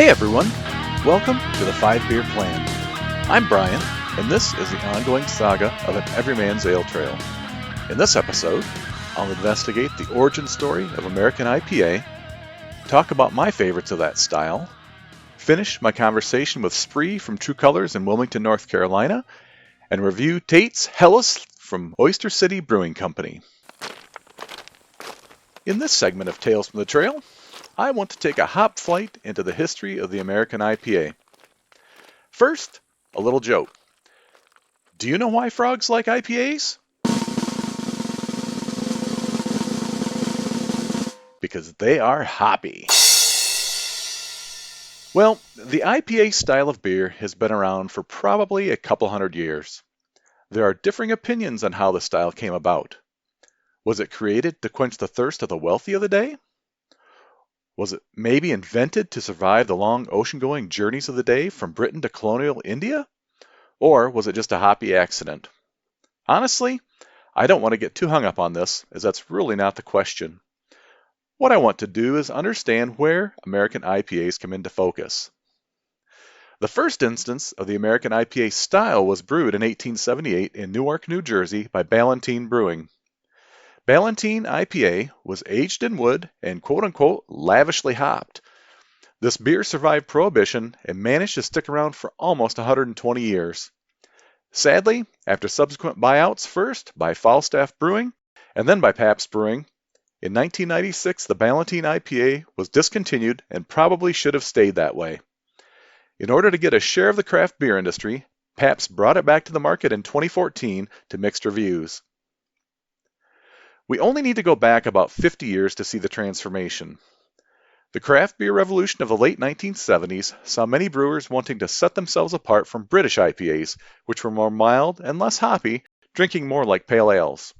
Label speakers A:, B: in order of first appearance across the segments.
A: Hey everyone, welcome to the 5-Beer Plan. I'm Brian, and this is the ongoing saga of an Everyman's Ale Trail. In this episode, I'll investigate the origin story of American IPA, talk about my favorites of that style, finish my conversation with Spree from TRU Colors in Wilmington, North Carolina, and review Tates Helles from Oyster City Brewing Company. In this segment of Tales from the Trail, I want to take a hop flight into the history of the American IPA. First, a little joke. Do you know why frogs like IPAs? Because they are hoppy. Well, the IPA style of beer has been around for probably a couple hundred years. There are differing opinions on how the style came about. Was it created to quench the thirst of the wealthy of the day? Was it maybe invented to survive the long ocean-going journeys of the day from Britain to colonial India? Or was it just a hoppy accident? Honestly, I don't want to get too hung up on this, as that's really not the question. What I want to do is understand where American IPAs come into focus. The first instance of the American IPA style was brewed in 1878 in Newark, New Jersey by Ballantine Brewing. Ballantine IPA was aged in wood and quote-unquote lavishly hopped. This beer survived Prohibition and managed to stick around for almost 120 years. Sadly, after subsequent buyouts, first by Falstaff Brewing and then by Pabst Brewing, in 1996 the Ballantine IPA was discontinued and probably should have stayed that way. In order to get a share of the craft beer industry, Pabst brought it back to the market in 2014 to mixed reviews. We only need to go back about 50 years to see the transformation. The craft beer revolution of the late 1970s saw many brewers wanting to set themselves apart from British IPAs, which were more mild and less hoppy, drinking more like pale ales.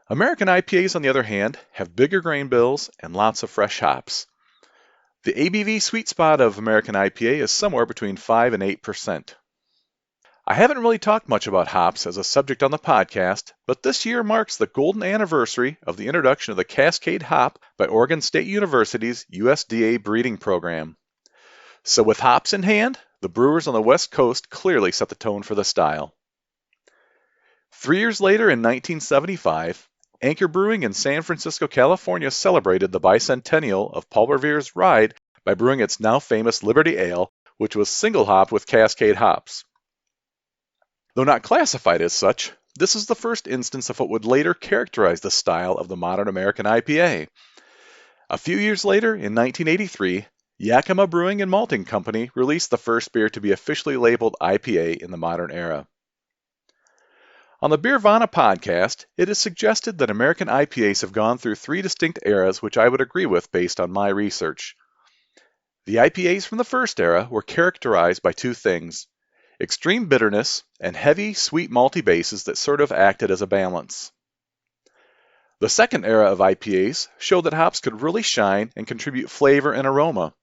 A: American IPAs, on the other hand, have bigger grain bills and lots of fresh hops. The ABV sweet spot of American IPA is somewhere between 5 and 8%. I haven't really talked much about hops as a subject on the podcast, but this year marks the golden anniversary of the introduction of the Cascade hop by Oregon State University's USDA breeding program. So with hops in hand, the brewers on the West Coast clearly set the tone for the style. 3 years later, in 1975, Anchor Brewing in San Francisco, California celebrated the bicentennial of Paul Revere's ride by brewing its now famous Liberty Ale, which was single hopped with Cascade hops. Though not classified as such, this is the first instance of what would later characterize the style of the modern American IPA. A few years later, in 1983, Yakima Brewing and Malting Company released the first beer to be officially labeled IPA in the modern era. On the Beervana podcast, it is suggested that American IPAs have gone through 3 distinct eras, which I would agree with based on my research. The IPAs from the first era were characterized by 2 things: extreme bitterness and heavy, sweet malty bases that sort of acted as a balance. The second era of IPAs showed that hops could really shine and contribute flavor and aroma.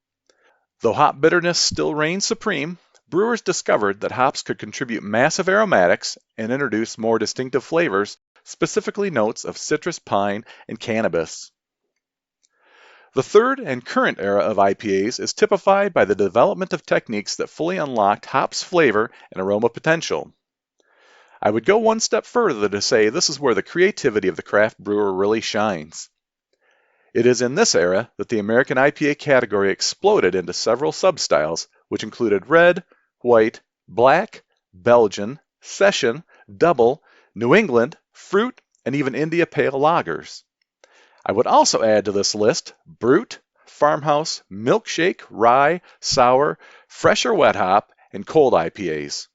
A: Though hop bitterness still reigned supreme, brewers discovered that hops could contribute massive aromatics and introduce more distinctive flavors, specifically notes of citrus, pine, and cannabis. The third and current era of IPAs is typified by the development of techniques that fully unlocked hops' flavor and aroma potential. I would go one step further to say this is where the creativity of the craft brewer really shines. It is in this era that the American IPA category exploded into several substyles, which included red, white, black, Belgian, session, double, New England, fruit, and even India Pale lagers. I would also add to this list Brute, Farmhouse, Milkshake, Rye, Sour, Fresh or Wet Hop, and Cold IPAs.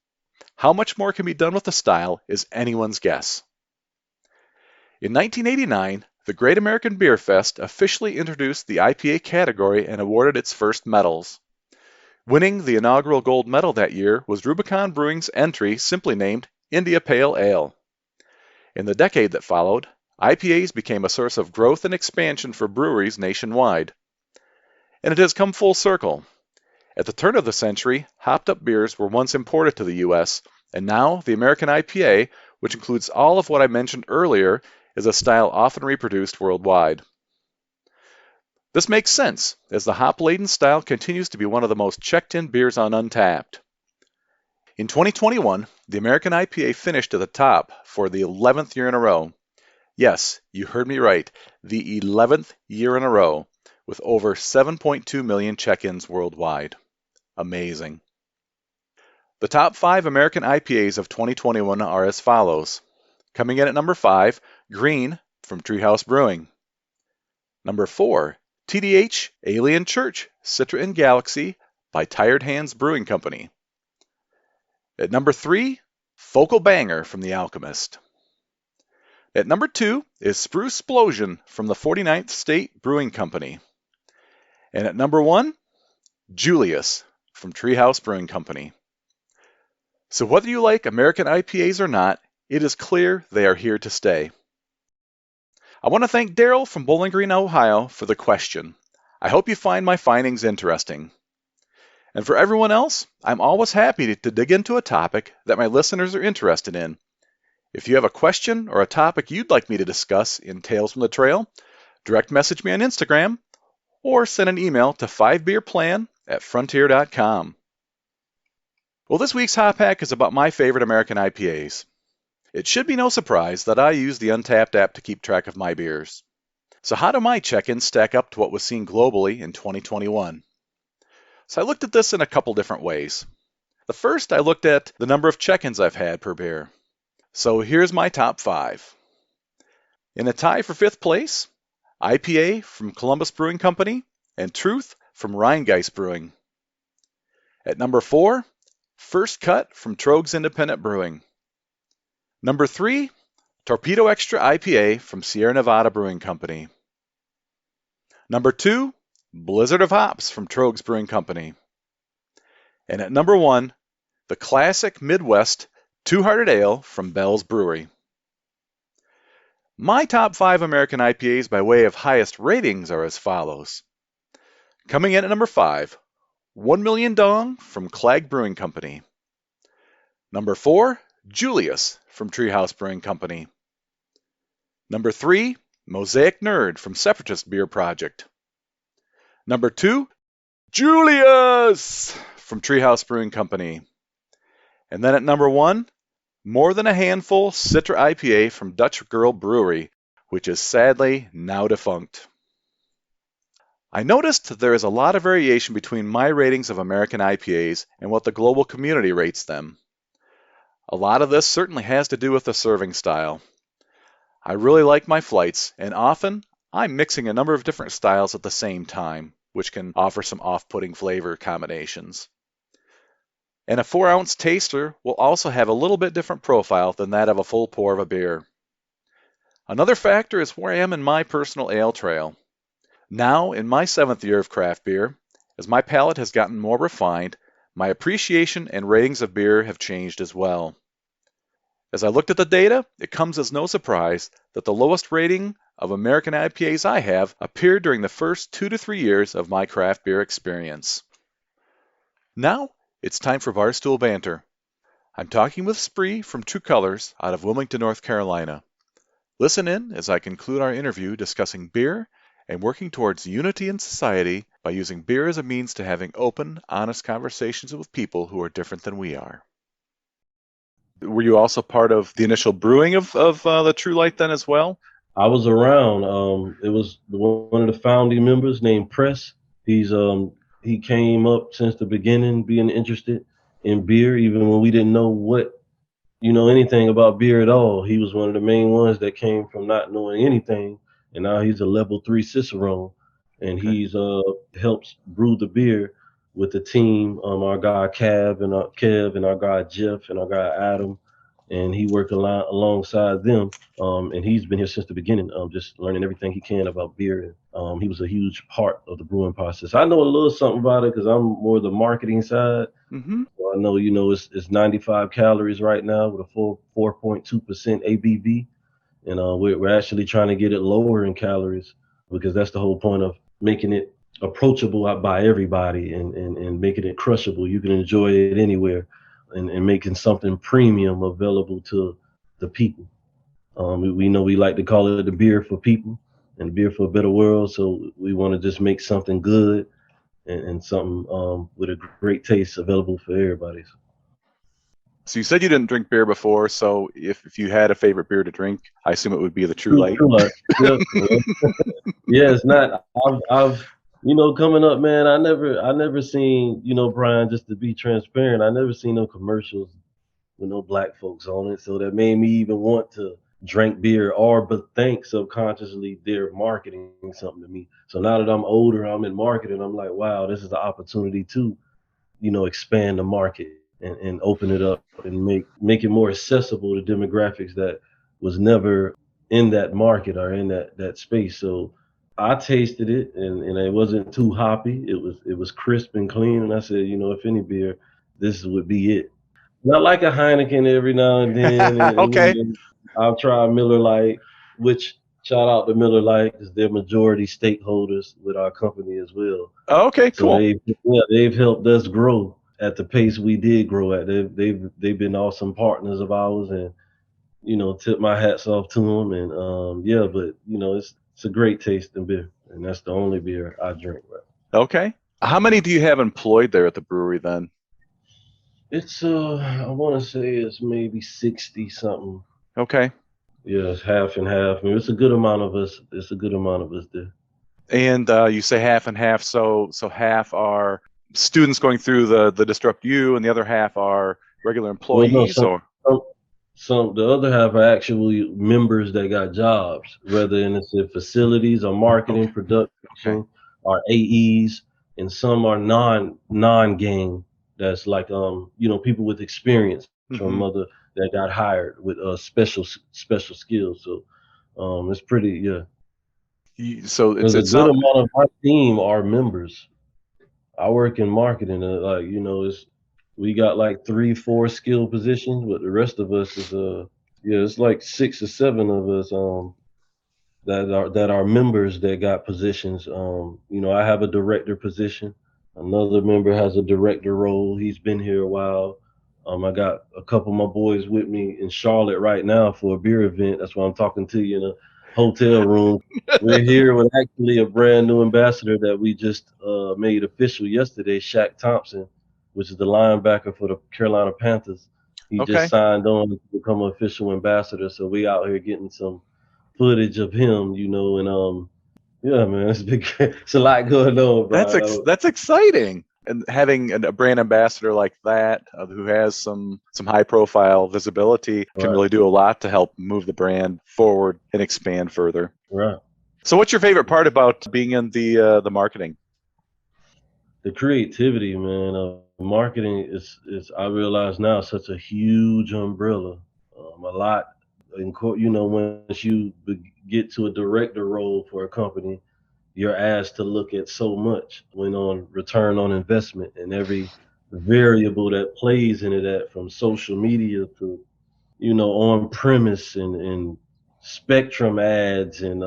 A: How much more can be done with the style is anyone's guess. In 1989, the Great American Beer Fest officially introduced the IPA category and awarded its first medals. Winning the inaugural gold medal that year was Rubicon Brewing's entry simply named India Pale Ale. In the decade that followed, IPAs became a source of growth and expansion for breweries nationwide. And it has come full circle. At the turn of the century, hopped-up beers were once imported to the U.S., and now the American IPA, which includes all of what I mentioned earlier, is a style often reproduced worldwide. This makes sense, as the hop-laden style continues to be one of the most checked-in beers on Untappd. In 2021, the American IPA finished at the top for the 11th year in a row. Yes, you heard me right, the 11th year in a row, with over 7.2 million check-ins worldwide. Amazing. The top 5 American IPAs of 2021 are as follows. Coming in at number 5, Green from Treehouse Brewing. Number 4, TDH Alien Church Citra and Galaxy by Tired Hands Brewing Company. At number 3, Focal Banger from The Alchemist. At number 2 is Spruce Explosion from the 49th State Brewing Company. And at number 1, Julius from Treehouse Brewing Company. So whether you like American IPAs or not, it is clear they are here to stay. I want to thank Daryl from Bowling Green, Ohio for the question. I hope you find my findings interesting. And for everyone else, I'm always happy to dig into a topic that my listeners are interested in. If you have a question or a topic you'd like me to discuss in Tales from the Trail, direct message me on Instagram or send an email to 5beerplan@frontier.com. Well, this week's Hop Hack is about my favorite American IPAs. It should be no surprise that I use the Untappd app to keep track of my beers. So how do my check-ins stack up to what was seen globally in 2021? So I looked at this in a couple different ways. The first, I looked at the number of check-ins I've had per beer. So here's my top 5. In a tie for 5th place, IPA from Columbus Brewing Company and Truth from Rheingeist Brewing. At number 4, First Cut from Trogs Independent Brewing. Number 3, Torpedo Extra IPA from Sierra Nevada Brewing Company. Number 2, Blizzard of Hops from Trogs Brewing Company. And at number 1, the classic Midwest Two-Hearted Ale from Bell's Brewery. My top 5 American IPAs by way of highest ratings are as follows. Coming in at number 5, 1 Million Dong from Clag Brewing Company. Number 4, Julius from Treehouse Brewing Company. Number 3, Mosaic Nerd from Separatist Beer Project. Number 2, Julius from Treehouse Brewing Company. And then at number 1, More Than a Handful Citra IPA from Dutch Girl Brewery, which is sadly now defunct. I noticed there is a lot of variation between my ratings of American IPAs and what the global community rates them. A lot of this certainly has to do with the serving style. I really like my flights, and often I'm mixing a number of different styles at the same time, which can offer some off-putting flavor combinations. And a 4-ounce taster will also have a little bit different profile than that of a full pour of a beer. Another factor is where I am in my personal ale trail. Now, in my 7th year of craft beer, as my palate has gotten more refined, my appreciation and ratings of beer have changed as well. As I looked at the data, it comes as no surprise that the lowest rating of American IPAs I have appeared during the first 2 to 3 years of my craft beer experience. Now, it's time for Barstool Banter. I'm talking with Spree from TRU Colors out of Wilmington, North Carolina. Listen in as I conclude our interview discussing beer and working towards unity in society by using beer as a means to having open, honest conversations with people who are different than we are. Were you also part of the initial brewing of the True Light then as well?
B: I was around. It was one of the founding members named Press. He came up since the beginning, being interested in beer, even when we didn't know anything about beer at all. He was one of the main ones that came from not knowing anything, and now he's a level 3 Cicerone, and
A: Okay.
B: he's helps brew the beer with the team. Our guy Kev and our guy Jeff and our guy Adam, and he worked alongside them. And he's been here since the beginning, just learning everything he can about beer. He was a huge part of the brewing process. I know a little something about it because I'm more the marketing side.
A: Mm-hmm.
B: So I know, it's 95 calories right now with a full 4.2% ABV. And we're actually trying to get it lower in calories because that's the whole point of making it approachable by everybody and making it crushable. You can enjoy it anywhere and making something premium available to the people. We know we like to call it the beer for people. and beer for a better world. So we want to just make something good and something with a great taste available for everybody.
A: So you said you didn't drink beer before, so if you had a favorite beer to drink, I assume it would be the True Light.
B: True Light. Yep. Yeah, it's not. I've coming up, man. I never seen, Brian. Just to be transparent, I never seen no commercials with no black folks on it. So that made me even want to drink beer or but think subconsciously they're marketing something to me. So now that I'm older, I'm in marketing. I'm like, wow, this is the opportunity to, expand the market and open it up and make it more accessible to demographics that was never in that market or in that space. So I tasted it and it wasn't too hoppy. It was crisp and clean. And I said, if any beer, this would be it. Not like a Heineken every now and then.
A: Okay.
B: And I'll try Miller Lite, which shout out to Miller Lite because they're majority stakeholders with our company as well.
A: Okay,
B: So
A: cool.
B: they've helped us grow at the pace we did grow at. They've been awesome partners of ours, and tip my hats off to them. And but it's a great tasting beer, and that's the only beer I drink. Right?
A: Okay. How many do you have employed there at the brewery then?
B: It's I want to say it's maybe 60 something.
A: Okay.
B: Yeah, it's half and half. I mean, it's a good amount of us. It's a good amount of us there.
A: And you say half and half, so half are students going through the Disrupt U, and the other half are regular employees,
B: Well, no, some the other half are actually members that got jobs, whether it's in facilities or marketing,
A: Okay.
B: production, or AEs, and some are non-gang. That's like people with experience from other that got hired with special skills. So it's pretty
A: So
B: There's a good amount of my team are members. I work in marketing, and we got like 3-4 skill positions, but the rest of us is it's like 6 or 7 of us that are members that got positions. I have a director position. Another member has a director role. He's been here a while. I got a couple of my boys with me in Charlotte right now for a beer event. That's why I'm talking to you in a hotel room. We're here with actually a brand new ambassador that we just made official yesterday, Shaq Thompson, which is the linebacker for the Carolina Panthers. He just signed on to become an official ambassador. So we out here getting some footage of him, and yeah, man, it's big. It's a lot going on, bro.
A: That's exciting. And having a brand ambassador like that, who has some high profile visibility, can really do a lot to help move the brand forward and expand further.
B: Right.
A: So what's your favorite part about being in the marketing?
B: The creativity, man. Marketing is I realize now such a huge umbrella. A lot, once you get to a director role for a company, you're asked to look at so much when on return on investment and every variable that plays into that, from social media to on premise and spectrum ads and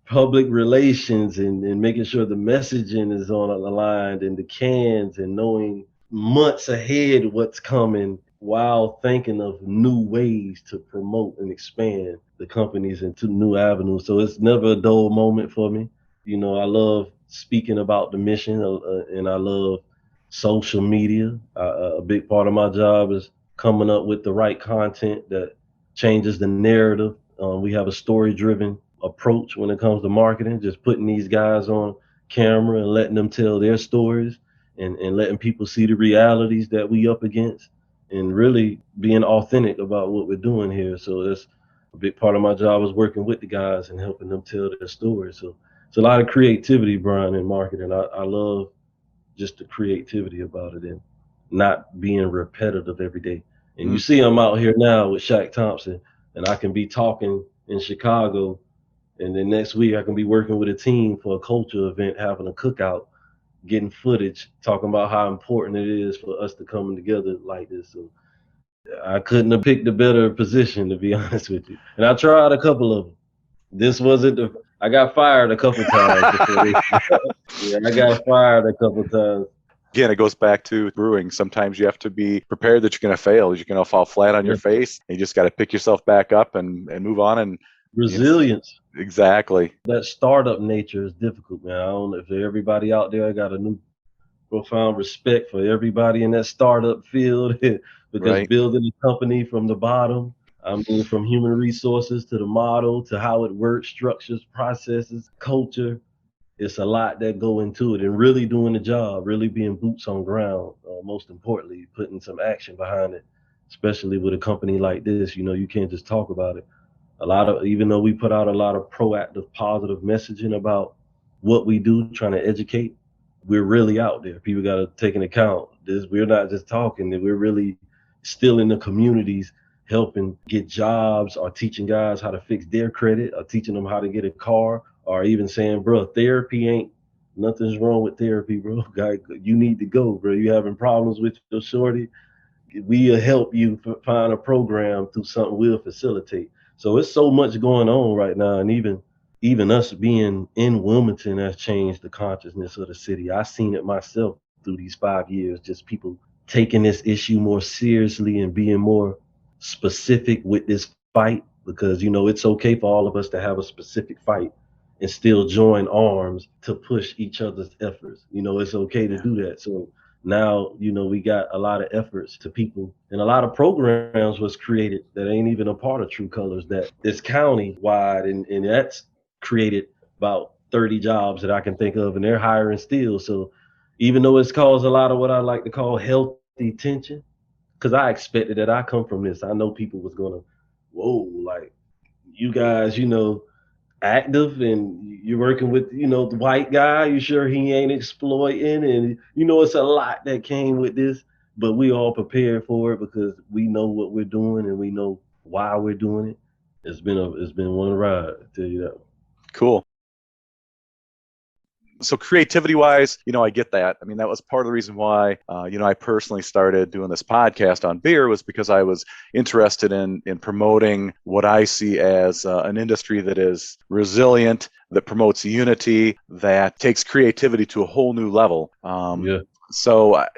B: public relations and making sure the messaging is on aligned and the cans and knowing months ahead what's coming while thinking of new ways to promote and expand the companies into new avenues. So it's never a dull moment for me. I love speaking about the mission and I love social media. A big part of my job is coming up with the right content that changes the narrative. We have a story-driven approach when it comes to marketing, just putting these guys on camera and letting them tell their stories and letting people see the realities that we up against and really being authentic about what we're doing here. So that's a big part of my job, is working with the guys and helping them tell their stories. So it's a lot of creativity, Brian, in marketing. I love just the creativity about it and not being repetitive every day. And you see I'm out here now with Shaq Thompson, and I can be talking in Chicago, and then next week I can be working with a team for a culture event, having a cookout, getting footage, talking about how important it is for us to come together like this. So I couldn't have picked a better position, to be honest with you. And I tried a couple of them. This wasn't I got fired a couple times. Yeah, I got fired a couple times.
A: Again, it goes back to brewing. Sometimes you have to be prepared that you're going to fail. You're going to fall flat on your face. And you just got to pick yourself back up and move on and Yes,
B: Resilience.
A: exactly.
B: That startup nature is difficult, man. I don't know if everybody out there got a new profound respect for everybody in that startup field because
A: Right.
B: building a company from the bottom, I mean, from human resources to the model to how it works, structures, processes, culture, it's a lot that go into it and really doing the job, really being boots on ground. Most importantly, putting some action behind it, especially with a company like this. You can't just talk about it. Even though we put out a lot of proactive, positive messaging about what we do, trying to educate, we're really out there. People got to take into account this. We're not just talking, that we're really still in the communities helping get jobs or teaching guys how to fix their credit or teaching them how to get a car or even saying, bro, therapy ain't nothing's wrong with therapy, bro. Guy, you need to go, bro. You having problems with your shorty, we'll help you find a program through something we'll facilitate. So it's so much going on right now, and even us being in Wilmington has changed the consciousness of the city. I've seen it myself through these 5 years, just people taking this issue more seriously and being more specific with this fight, because it's okay for all of us to have a specific fight and still join arms to push each other's efforts. It's okay to
A: Yeah.
B: do that. So now we got a lot of efforts to people, and a lot of programs was created that ain't even a part of TRU Colors, that is county wide, and that's created about 30 jobs that I can think of, and they're hiring still. So even though it's caused a lot of what I like to call healthy tension, because I expected that. I come from this, I know people was gonna, whoa, like, you guys, active, and you're working with the white guy, you sure he ain't exploiting? And it's a lot that came with this, but we all prepared for it because we know what we're doing and we know why we're doing it. It's been one ride, I tell you that.
A: Cool. So creativity wise, I get that. I mean, that was part of the reason why, I personally started doing this podcast on beer, was because I was interested in promoting what I see as an industry that is resilient, that promotes unity, that takes creativity to a whole new level.
B: Yeah.
A: So, I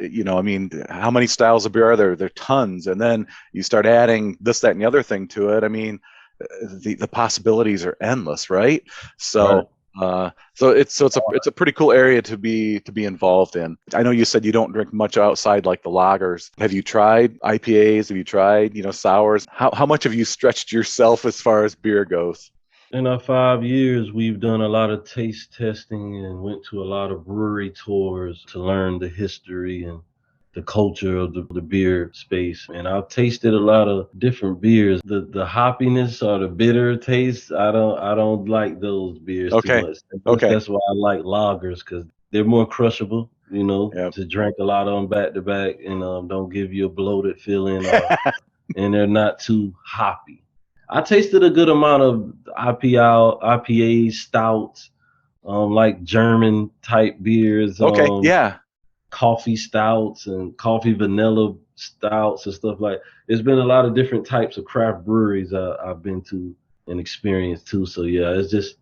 A: mean, how many styles of beer are there? There are tons. And then you start adding this, that, and the other thing to it. I mean, the possibilities are endless, right? So,
B: Right.
A: it's a pretty cool area to be involved in. I know you said you don't drink much outside like the lagers. Have you tried IPAs? Have you tried sours? How much have you stretched yourself as far as beer goes?
B: In our 5 years, we've done a lot of taste testing and went to a lot of brewery tours to learn the history and the culture of the beer space. And I've tasted a lot of different beers. The hoppiness or the bitter taste, I don't like those beers too
A: Okay.
B: much. I guess
A: Okay.
B: that's why I like lagers, because they're more crushable,
A: Yeah.
B: to drink a lot of them back to back, and don't give you a bloated feeling, and they're not too hoppy. I tasted a good amount of IPA stouts, like German type beers,
A: Okay. Yeah.
B: coffee stouts and coffee vanilla stouts and stuff like. There's been a lot of different types of craft breweries I've been to and experienced too. So yeah, it's just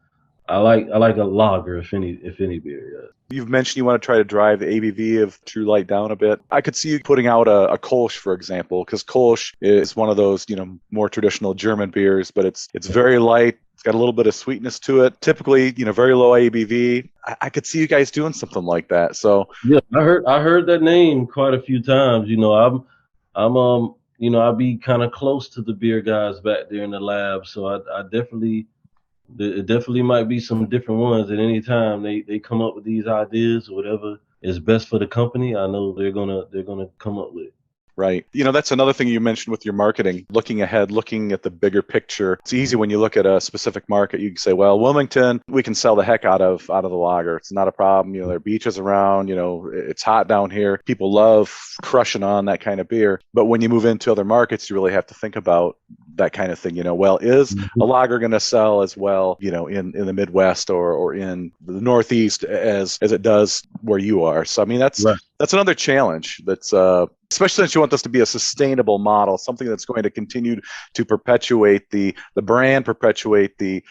B: I like a lager, if any beer. Yeah.
A: You've mentioned you want to try to drive the ABV of True Light down a bit. I could see you putting out a Kolsch, for example, because Kolsch is one of those, more traditional German beers, but it's very light. It's got a little bit of sweetness to it. Typically, very low ABV. I could see you guys doing something like that. So,
B: Yeah, I heard that name quite a few times. I be kind of close to the beer guys back there in the lab, so I definitely, it definitely might be some different ones at any time they come up with these ideas or whatever is best for the company. I know they're gonna come up with it.
A: right. That's another thing you mentioned with your marketing, looking ahead, looking at the bigger picture. It's easy when you look at a specific market. You can say, well, Wilmington, we can sell the heck out of the lager. It's not a problem. There are beaches around, it's hot down here. People love crushing on that kind of beer. But when you move into other markets, you really have to think about that kind of thing. Well, is a
B: Mhm.
A: lager going to sell as well, in the Midwest or in the Northeast as it does where you are? So, I mean,
B: Right.
A: that's another challenge that's especially since you want this to be a sustainable model, something that's going to continue to perpetuate the brand, perpetuate the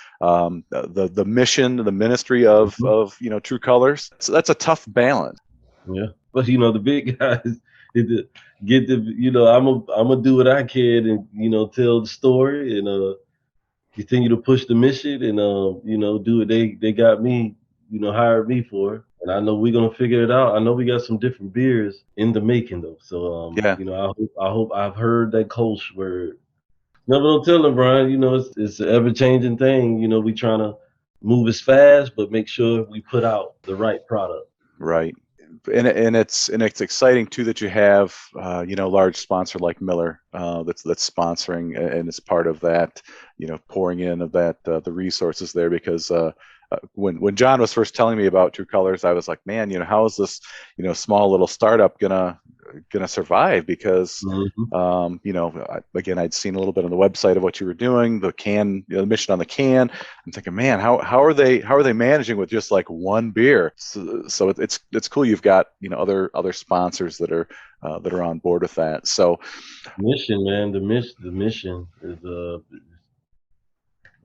A: mission, the ministry of
B: Mhm.
A: True Colors. So that's a tough balance.
B: Yeah, but the big guys get the I'm gonna do what I can and tell the story, and continue to push the mission and do what they got me, hired me for. And I know we're gonna figure it out. I know we got some different beers in the making though. So
A: Yeah,
B: I hope I've heard that Kolsch word. Never don't tell them, Brian. It's an ever changing thing. We trying to move as fast, but make sure we put out the right product.
A: right. And it's exciting too that you have large sponsor like Miller that's sponsoring and is part of that, pouring in of that the resources there, because when John was first telling me about True Colors, I was like, man, how is this small little startup gonna survive? Because
B: Hmm.
A: again, I'd seen a little bit on the website of what you were doing, the can, the mission on the can. I'm thinking, man, how are they managing with just like one beer? So it's cool. You've got other sponsors that are on board with that. So
B: Mission, man. The mission is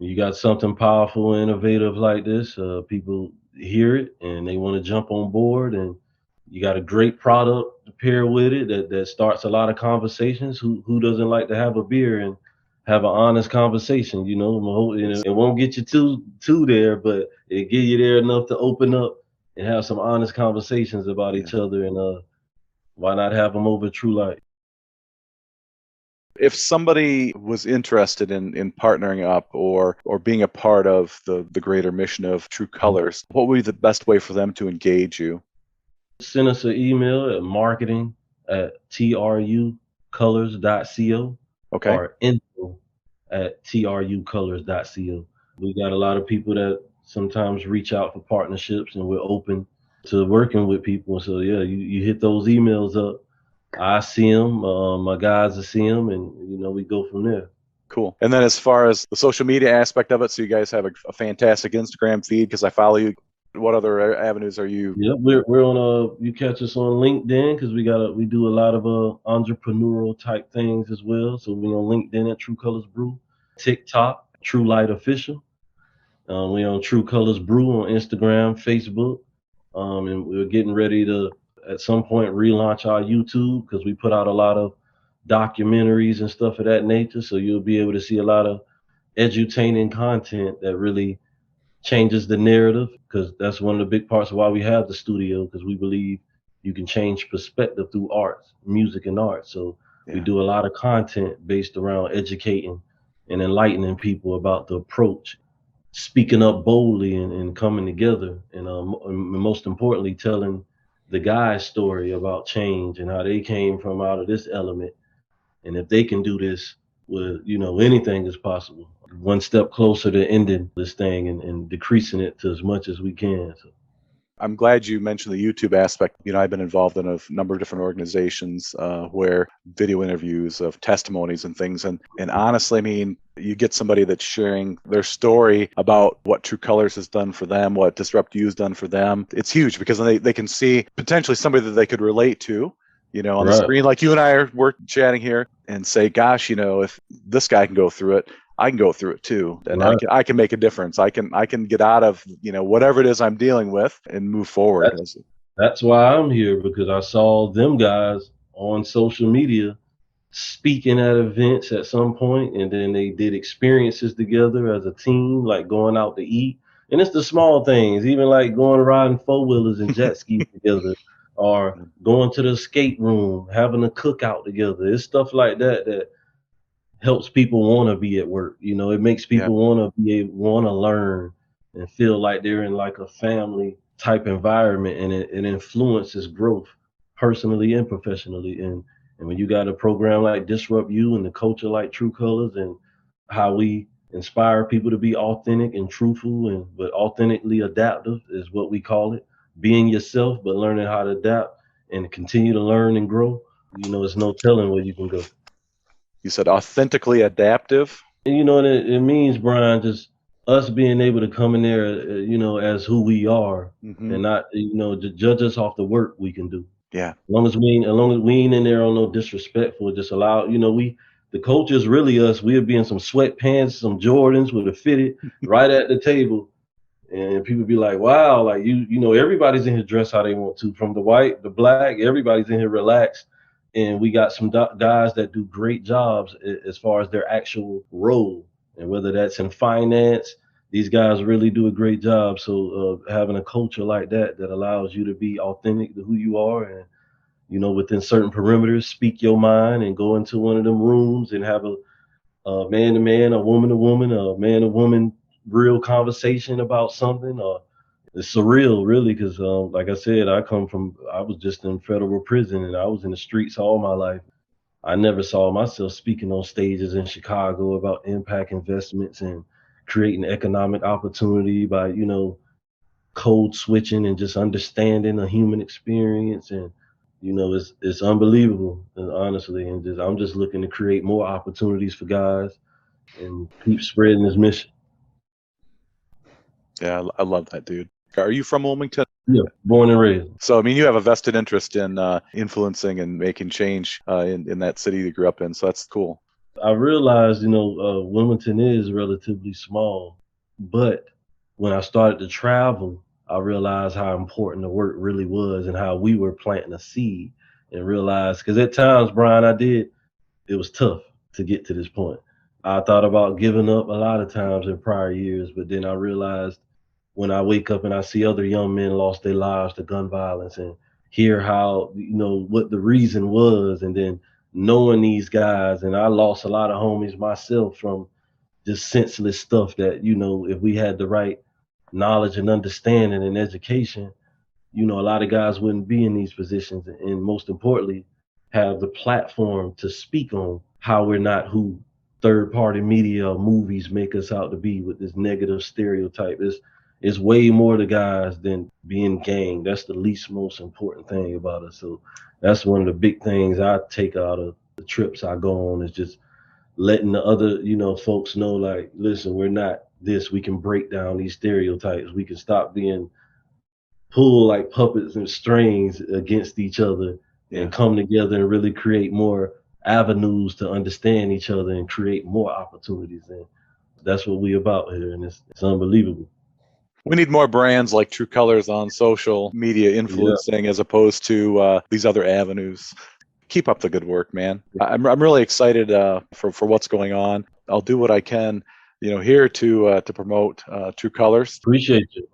B: you got something powerful, innovative like this. People hear it and they want to jump on board, and you got a great product to pair with it that starts a lot of conversations. Who doesn't like to have a beer and have an honest conversation? It won't get you too there, but it get you there enough to open up and have some honest conversations about
A: yeah.
B: each other. And why not have them over True Light?
A: If somebody was interested in partnering up or being a part of the greater mission of True Colors, what would be the best way for them to engage you?
B: Send us an email at marketing@trucolors.co
A: Okay,
B: or info@trucolors.co. We got a lot of people that sometimes reach out for partnerships, and we're open to working with people. So yeah, you hit those emails up. I see them, my guys will see them, and we go from there.
A: cool. And then as far as the social media aspect of it, so you guys have a fantastic Instagram feed because I follow you. What other avenues are you?
B: Yeah, we're on you catch us on LinkedIn because we do a lot of entrepreneurial type things as well. So we on LinkedIn at True Colors Brew, TikTok, True Light Official. We on True Colors Brew on Instagram, Facebook, and we're getting ready to at some point relaunch our YouTube because we put out a lot of documentaries and stuff of that nature. So you'll be able to see a lot of edutaining content that really changes the narrative, because that's one of the big parts of why we have the studio, because we believe you can change perspective through arts, music and art. So we
A: Yeah,
B: do a lot of content based around educating and enlightening people about the approach, speaking up boldly and coming together, and most importantly telling the guy's story about change and how they came from out of this element, and if they can do this, with anything is possible. One step closer to ending this thing and decreasing it to as much as we can. So,
A: I'm glad you mentioned the YouTube aspect. I've been involved in a number of different organizations where video interviews of testimonies and things. And honestly, I mean, you get somebody that's sharing their story about what True Colors has done for them, what Disrupt You has done for them. It's huge because they can see potentially somebody that they could relate to, on the
B: right.
A: screen, like you and we're chatting here, and say, gosh, if this guy can go through it, I can go through it too, and I
B: Right.
A: can I can make a difference. I can get out of whatever it is I'm dealing with and move forward.
B: That's that's why I'm here, because I saw them guys on social media speaking at events at some point, and then they did experiences together as a team, like going out to eat. And it's the small things, even like going riding four wheelers and jet skis together, or going to the skate room, having a cookout together. It's stuff like that that helps people want to be at work. It makes
A: Yeah,
B: people want to learn and feel like they're in like a family type environment, and it influences growth personally and professionally. And when you got a program like Disrupt You and the culture like True Colors, and how we inspire people to be authentic and truthful, and but authentically adaptive is what we call it. Being yourself, but learning how to adapt and continue to learn and grow. It's no telling where you can go.
A: you said authentically adaptive.
B: And what it means, Brian, just us being able to come in there, as who we are,
A: Hmm.
B: and not, to judge us off the work we can do.
A: Yeah,
B: As long as we ain't in there on no disrespectful, just allow, the culture is really us. We'll be in some sweatpants, some Jordans with a fitted right at the table. And people be like, wow, like everybody's in here dressed how they want to, from the white, the black, everybody's in here relaxed. And we got some guys that do great jobs as far as their actual role. And whether that's in finance, these guys really do a great job. So having a culture like that allows you to be authentic to who you are, and within certain perimeters, speak your mind and go into one of them rooms and have a man to man, a woman to woman, a man to woman real conversation about something. It's surreal, really, because like I said, I was just in federal prison and I was in the streets all my life. I never saw myself speaking on stages in Chicago about impact investments and creating economic opportunity by, code switching and just understanding the human experience. And, it's unbelievable, honestly. And I'm just looking to create more opportunities for guys and keep spreading this mission.
A: Yeah, I love that, dude. Are you from Wilmington?
B: Yeah, born and raised.
A: So, I mean, you have a vested interest in influencing and making change in that city you grew up in. So that's cool.
B: I realized, Wilmington is relatively small, but when I started to travel, I realized how important the work really was and how we were planting a seed, and realized, because at times, Brian, it was tough to get to this point. I thought about giving up a lot of times in prior years, but then I realized when I wake up and I see other young men lost their lives to gun violence and hear how, what the reason was, and then knowing these guys, and I lost a lot of homies myself from just senseless stuff that, if we had the right knowledge and understanding and education, a lot of guys wouldn't be in these positions. And most importantly, have the platform to speak on how we're not who third party media or movies make us out to be with this negative stereotype. It's way more to guys than being gang. That's the least most important thing about us. So that's one of the big things I take out of the trips I go on, is just letting the other, folks know, like, listen, we're not this. We can break down these stereotypes. We can stop being pulled like puppets and strings against each other, and come together and really create more avenues to understand each other and create more opportunities. And that's what we about here. And it's unbelievable.
A: We need more brands like TRU Colors on social media influencing as opposed to these other avenues. Keep up the good work, man. I'm really excited for what's going on. I'll do what I can, here to promote TRU Colors.
B: Appreciate you.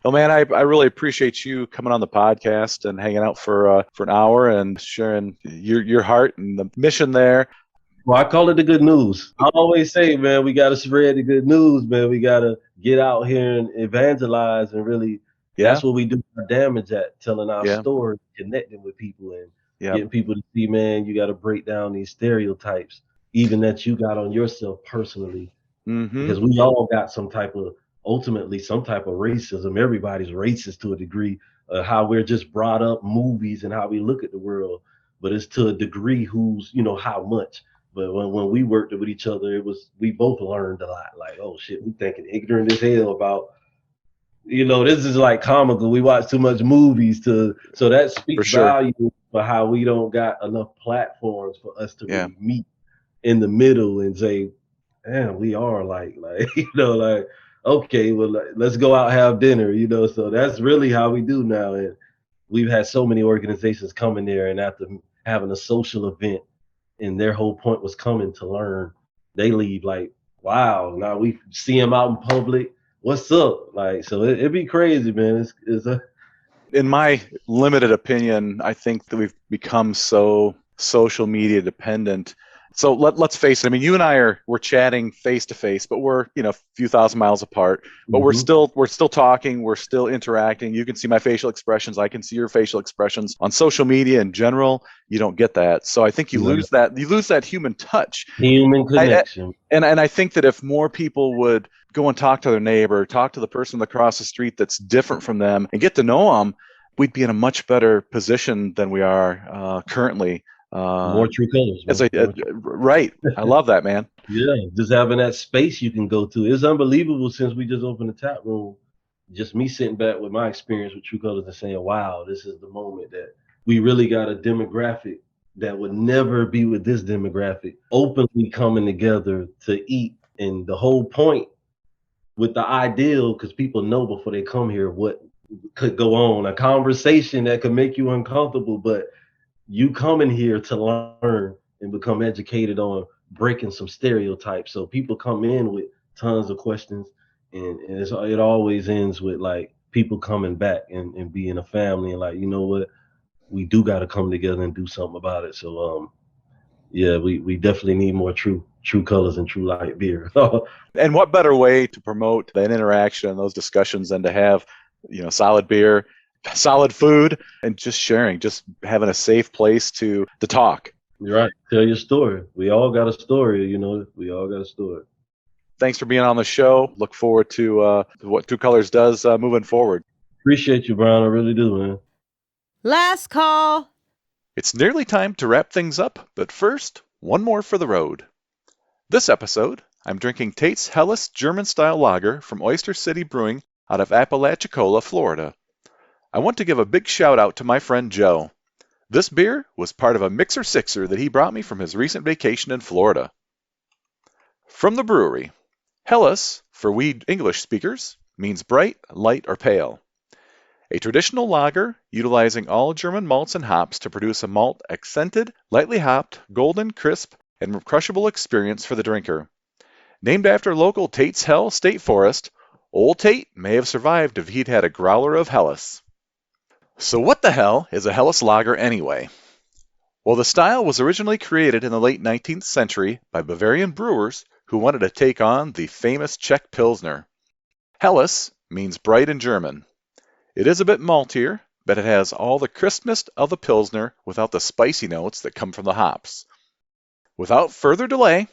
A: Well, man, I really appreciate you coming on the podcast and hanging out for an hour and sharing your heart and the mission there.
B: Well, I call it the good news. I always say, man, we got to spread the good news, man. We got to get out here and evangelize, and really, that's what we do our damage at, telling our story, connecting with people, and getting people to see, man, you got to break down these stereotypes, even that you got on yourself personally, because we all got ultimately some type of racism. Everybody's racist to a degree, how we're just brought up, movies, and how we look at the world. But it's to a degree who's, how much. But when we worked with each other, we both learned a lot. Like, oh shit, we thinking ignorant as hell about, this is like comical. We watch too much movies so that speaks volume for how we don't got enough platforms for us to really meet in the middle and say, damn, we are like, like, okay, well, let's go out and have dinner, So that's really how we do now. And we've had so many organizations coming there, and after having a social event, and their whole point was coming to learn, they leave like, wow, now we see them out in public. What's up? Like, so it'd be crazy, man.
A: In my limited opinion, I think that we've become so social media dependent. So let's face it. I mean, you and I we're chatting face to face, but we're a few thousand miles apart. But we're still talking. We're still interacting. You can see my facial expressions. I can see your facial expressions. On social media in general, you don't get that. So I think you lose that. You lose that human touch,
B: human connection.
A: And I think that if more people would go and talk to their neighbor, talk to the person across the street that's different from them, and get to know them, we'd be in a much better position than we are currently.
B: More TRU Colors.
A: Right. I love that, man.
B: Yeah, just having that space you can go to. It's unbelievable since we just opened the tap room. Just me sitting back with my experience with TRU Colors and saying, wow, this is the moment that we really got a demographic that would never be with this demographic openly coming together to eat. And the whole point with the ideal, because people know before they come here what could go on, a conversation that could make you uncomfortable, but you coming here to learn and become educated on breaking some stereotypes. So people come in with tons of questions, and it always ends with like people coming back and being a family and like, you know what, we do got to come together and do something about it. So yeah, we definitely need more true colors and true light beer.
A: And what better way to promote that interaction and those discussions than to have, solid beer, solid food, and just sharing, just having a safe place to talk.
B: You're right. Tell your story. We all got a story, we all got a story.
A: Thanks for being on the show. Look forward to what TRU Colors does moving forward.
B: Appreciate you, Brian. I really do, man.
C: Last call.
A: It's nearly time to wrap things up, but first, one more for the road. This episode, I'm drinking Tates Helles German-style lager from Oyster City Brewing out of Apalachicola, Florida. I want to give a big shout-out to my friend Joe. This beer was part of a mixer-sixer that he brought me from his recent vacation in Florida. From the brewery, Helles, for we English speakers, means bright, light, or pale. A traditional lager utilizing all German malts and hops to produce a malt accented, lightly hopped, golden, crisp, and crushable experience for the drinker. Named after local Tates Helles State Forest, Old Tate may have survived if he'd had a growler of Helles. So what the hell is a Helles lager anyway? Well, the style was originally created in the late 19th century by Bavarian brewers who wanted to take on the famous Czech Pilsner. Helles means bright in German. It is a bit maltier, but it has all the crispness of the Pilsner without the spicy notes that come from the hops. Without further delay,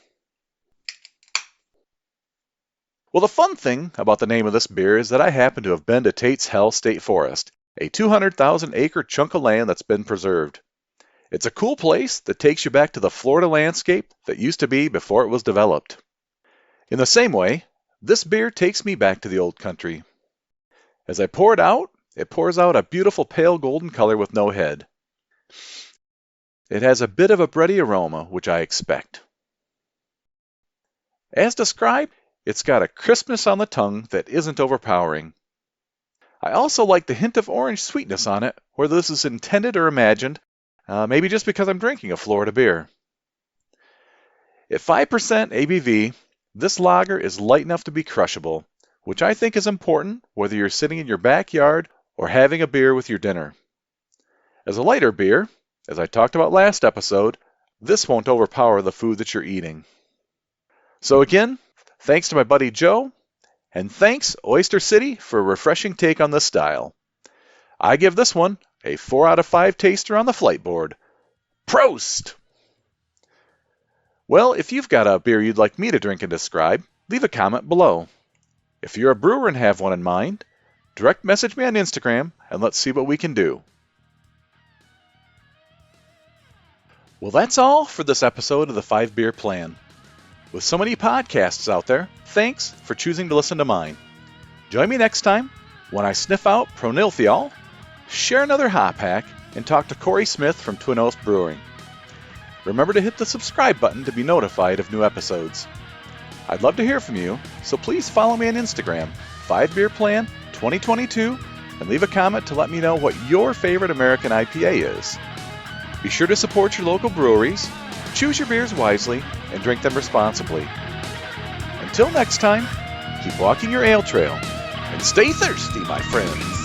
A: well, the fun thing about the name of this beer is that I happen to have been to Tates Helles State Forest, a 200,000-acre chunk of land that's been preserved. It's a cool place that takes you back to the Florida landscape that used to be before it was developed. In the same way, this beer takes me back to the old country. As I pour it pours out a beautiful pale golden color with no head. It has a bit of a bready aroma, which I expect. As described, it's got a crispness on the tongue that isn't overpowering. I also like the hint of orange sweetness on it, whether this is intended or imagined, maybe just because I'm drinking a Florida beer. At 5% ABV, this lager is light enough to be crushable, which I think is important whether you're sitting in your backyard or having a beer with your dinner. As a lighter beer, as I talked about last episode, this won't overpower the food that you're eating. So again, thanks to my buddy Joe, and thanks Oyster City for a refreshing take on this style. I give this one a 4 out of 5 taster on the flight board. Prost! Well, if you've got a beer you'd like me to drink and describe, leave a comment below. If you're a brewer and have one in mind, direct message me on Instagram and let's see what we can do. Well, that's all for this episode of the 5 Beer Plan. With so many podcasts out there, thanks for choosing to listen to mine. Join me next time when I sniff out Pronilthiol, share another hop hack, and talk to Corey Smith from Twin Oaks Brewing. Remember to hit the subscribe button to be notified of new episodes. I'd love to hear from you, so please follow me on Instagram, 5 Beer Plan 2022, and leave a comment to let me know what your favorite American IPA is. Be sure to support your local breweries, choose your beers wisely, and drink them responsibly. Until next time, keep walking your ale trail, and stay thirsty, my friends.